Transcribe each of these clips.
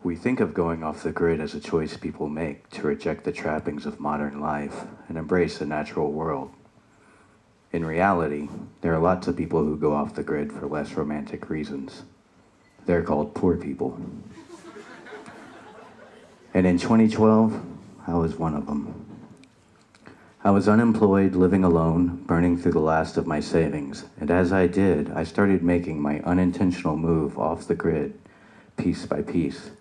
We think of going off the grid as a choice people make to reject the trappings of modern life and embrace the natural world. In reality, there are lots of people who go off the grid for less romantic reasons. They're called poor people. And in 2012, I was one of them. I was unemployed, living alone, burning through the last of my savings, and as I did, I started making my unintentional move off the grid, piece by piece,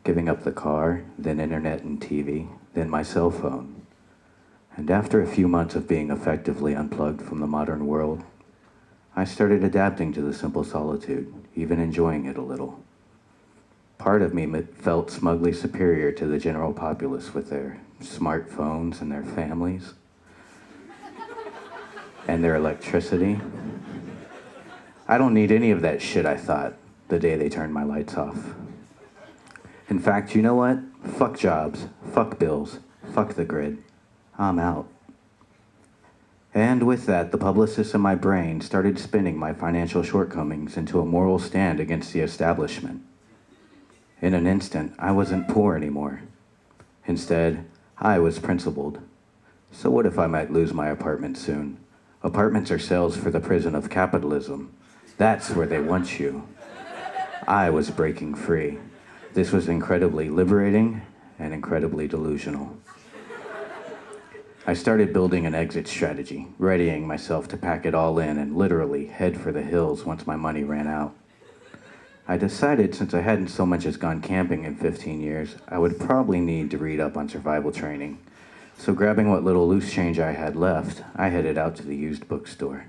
giving up the car, then internet and TV, then my cell phone. And after a few months of being effectively unplugged from the modern world, I started adapting to the simple solitude, even enjoying it a little. Part of me felt smugly superior to the general populace with their smartphones and their families and their electricity. I don't need any of that shit, I thought, the day they turned my lights off. In fact, you know what? Fuck jobs, fuck bills, fuck the grid. I'm out. And with that, the publicists in my brain started spinning my financial shortcomings into a moral stand against the establishment. In an instant, I wasn't poor anymore. Instead, I was principled. So what if I might lose my apartment soon? Apartments are cells for the prison of capitalism. That's where they want you. I was breaking free. This was incredibly liberating and incredibly delusional. I started building an exit strategy, readying myself to pack it all in and literally head for the hills once my money ran out. I decided since I hadn't so much as gone camping in 15 years, I would probably need to read up on survival training. So grabbing what little loose change I had left, I headed out to the used bookstore.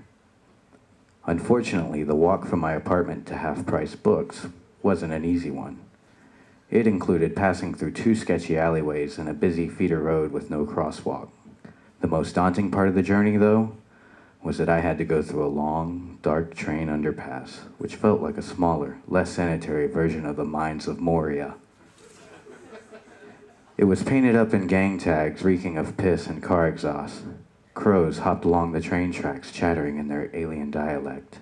Unfortunately, the walk from my apartment to half-price books wasn't an easy one. It included passing through 2 sketchy alleyways and a busy feeder road with no crosswalk. The most daunting part of the journey, though, was that I had to go through a long, dark train underpass, which felt like a smaller, less sanitary version of the mines of Moria. It was painted up in gang tags, reeking of piss and car exhaust. Crows hopped along the train tracks, chattering in their alien dialect.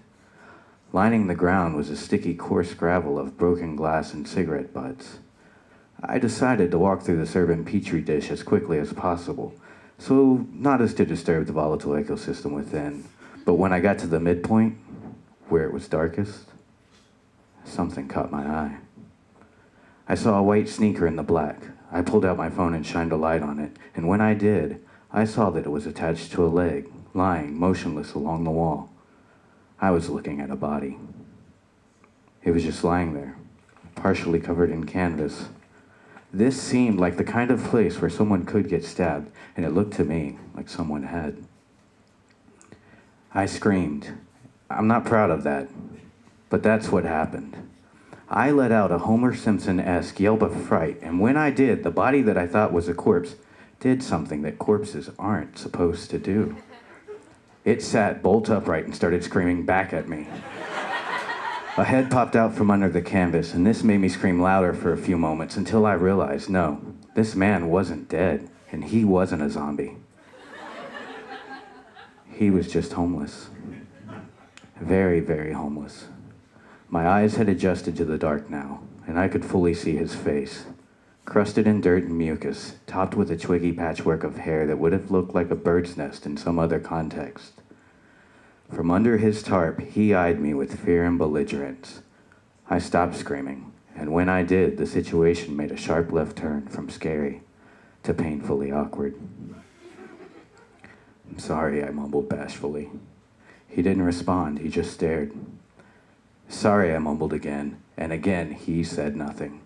Lining the ground was a sticky, coarse gravel of broken glass and cigarette butts. I decided to walk through the servant petri dish as quickly as possible, so not as to disturb the volatile ecosystem within. But when I got to the midpoint, where it was darkest, something caught my eye. I saw a white sneaker in the black. I pulled out my phone and shined a light on it, and when I did, I saw that it was attached to a leg, lying motionless along the wall. I was looking at a body. It was just lying there, partially covered in canvas. This seemed like the kind of place where someone could get stabbed, and it looked to me like someone had. I screamed. I'm not proud of that, but that's what happened. I let out a Homer Simpson-esque yelp of fright, and when I did, the body that I thought was a corpse did something that corpses aren't supposed to do. It sat bolt upright and started screaming back at me. A head popped out from under the canvas, and this made me scream louder for a few moments until I realized, no, this man wasn't dead, and he wasn't a zombie. He was just homeless. Very, very homeless. My eyes had adjusted to the dark now, and I could fully see his face. Crusted in dirt and mucus, topped with a twiggy patchwork of hair that would have looked like a bird's nest in some other context. From under his tarp, he eyed me with fear and belligerence. I stopped screaming, and when I did, the situation made a sharp left turn from scary to painfully awkward. I'm sorry, I mumbled bashfully. He didn't respond, he just stared. Sorry, I mumbled again, and again he said nothing.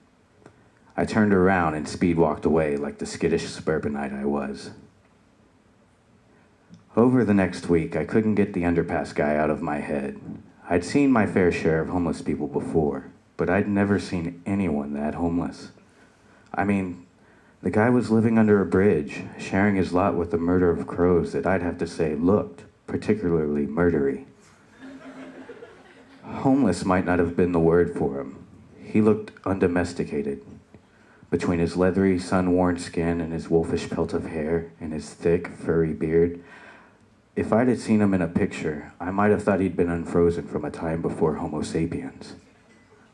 I turned around and speed walked away like the skittish suburbanite I was. Over the next week, I couldn't get the underpass guy out of my head. I'd seen my fair share of homeless people before, but I'd never seen anyone that homeless. I mean, the guy was living under a bridge, sharing his lot with a murder of crows that I'd have to say looked particularly murdery. Homeless might not have been the word for him. He looked undomesticated. Between his leathery, sun-worn skin and his wolfish pelt of hair and his thick, furry beard, if I'd had seen him in a picture, I might have thought he'd been unfrozen from a time before Homo sapiens.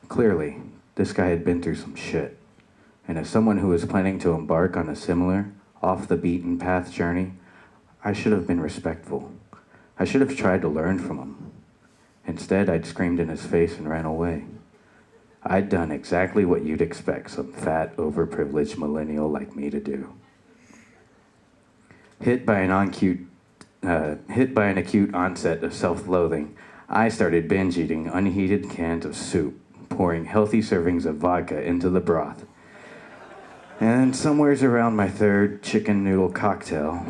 Clearly, this guy had been through some shit. And as someone who was planning to embark on a similar, off-the-beaten-path journey, I should have been respectful. I should have tried to learn from him. Instead, I'd screamed in his face and ran away. I'd done exactly what you'd expect some fat, overprivileged millennial like me to do. Hit by an acute onset of self-loathing, I started binge eating unheated cans of soup, pouring healthy servings of vodka into the broth. And somewheres around my third chicken noodle cocktail,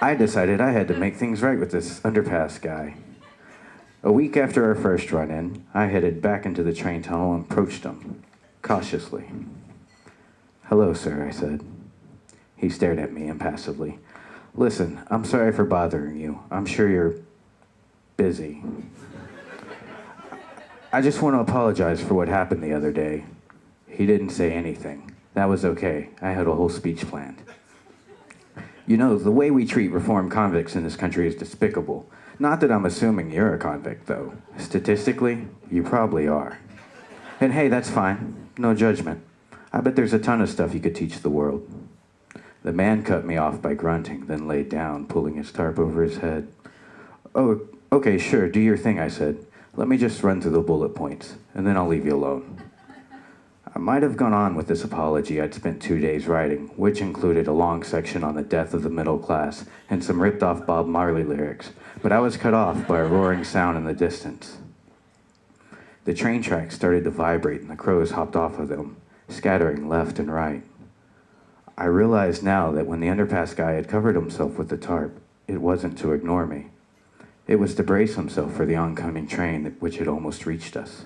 I decided I had to make things right with this underpass guy. A week after our first run-in, I headed back into the train tunnel and approached him, cautiously. "Hello, sir," I said. He stared at me impassively. "Listen, I'm sorry for bothering you. I'm sure you're busy. I just want to apologize for what happened the other day." He didn't say anything. That was okay. I had a whole speech planned. "You know, the way we treat reformed convicts in this country is despicable. Not that I'm assuming you're a convict, though. Statistically, you probably are. And hey, that's fine. No judgment. I bet there's a ton of stuff you could teach the world." The man cut me off by grunting, then laid down, pulling his tarp over his head. "Oh, okay, sure, do your thing," I said. "Let me just run through the bullet points, and then I'll leave you alone." I might have gone on with this apology I'd spent 2 days writing, which included a long section on the death of the middle class and some ripped-off Bob Marley lyrics, but I was cut off by a roaring sound in the distance. The train tracks started to vibrate and the crows hopped off of them, scattering left and right. I realized now that when the underpass guy had covered himself with the tarp, it wasn't to ignore me. It was to brace himself for the oncoming train which had almost reached us.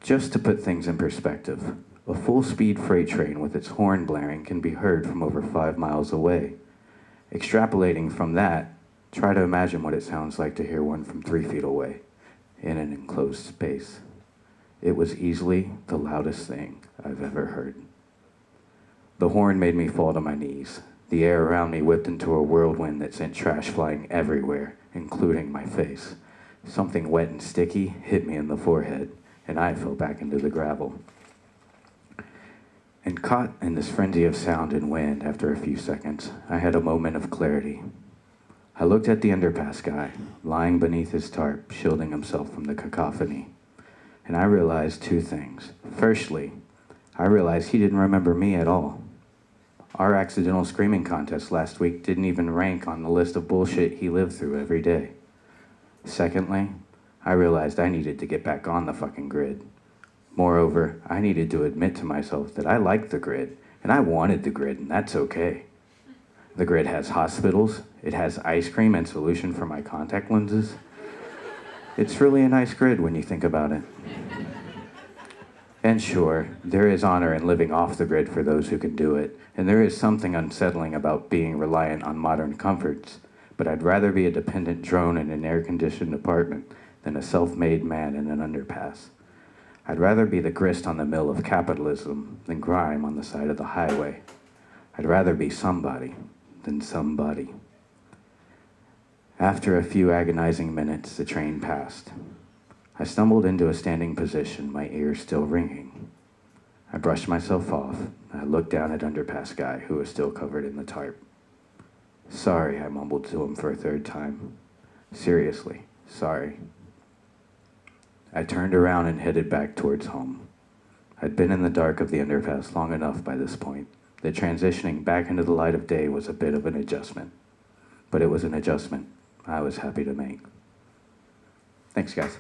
Just to put things in perspective, a full-speed freight train with its horn blaring can be heard from over 5 miles away. Extrapolating from that, try to imagine what it sounds like to hear one from 3 feet away, in an enclosed space. It was easily the loudest thing I've ever heard. The horn made me fall to my knees. The air around me whipped into a whirlwind that sent trash flying everywhere, including my face. Something wet and sticky hit me in the forehead, and I fell back into the gravel. And caught in this frenzy of sound and wind after a few seconds, I had a moment of clarity. I looked at the underpass guy, lying beneath his tarp, shielding himself from the cacophony. And I realized 2 things. Firstly, I realized he didn't remember me at all. Our accidental screaming contest last week didn't even rank on the list of bullshit he lived through every day. Secondly, I realized I needed to get back on the fucking grid. Moreover, I needed to admit to myself that I liked the grid, and I wanted the grid, and that's okay. The grid has hospitals, it has ice cream and solution for my contact lenses. It's really a nice grid when you think about it. And sure, there is honor in living off the grid for those who can do it, and there is something unsettling about being reliant on modern comforts, but I'd rather be a dependent drone in an air-conditioned apartment than a self-made man in an underpass. I'd rather be the grist on the mill of capitalism than grime on the side of the highway. I'd rather be somebody than somebody. After a few agonizing minutes, the train passed. I stumbled into a standing position, my ears still ringing. I brushed myself off, and I looked down at underpass guy who was still covered in the tarp. "Sorry," I mumbled to him for a 3rd time. "Seriously, sorry." I turned around and headed back towards home. I'd been in the dark of the underpass long enough by this point that transitioning back into the light of day was a bit of an adjustment. But it was an adjustment I was happy to make. Thanks, guys.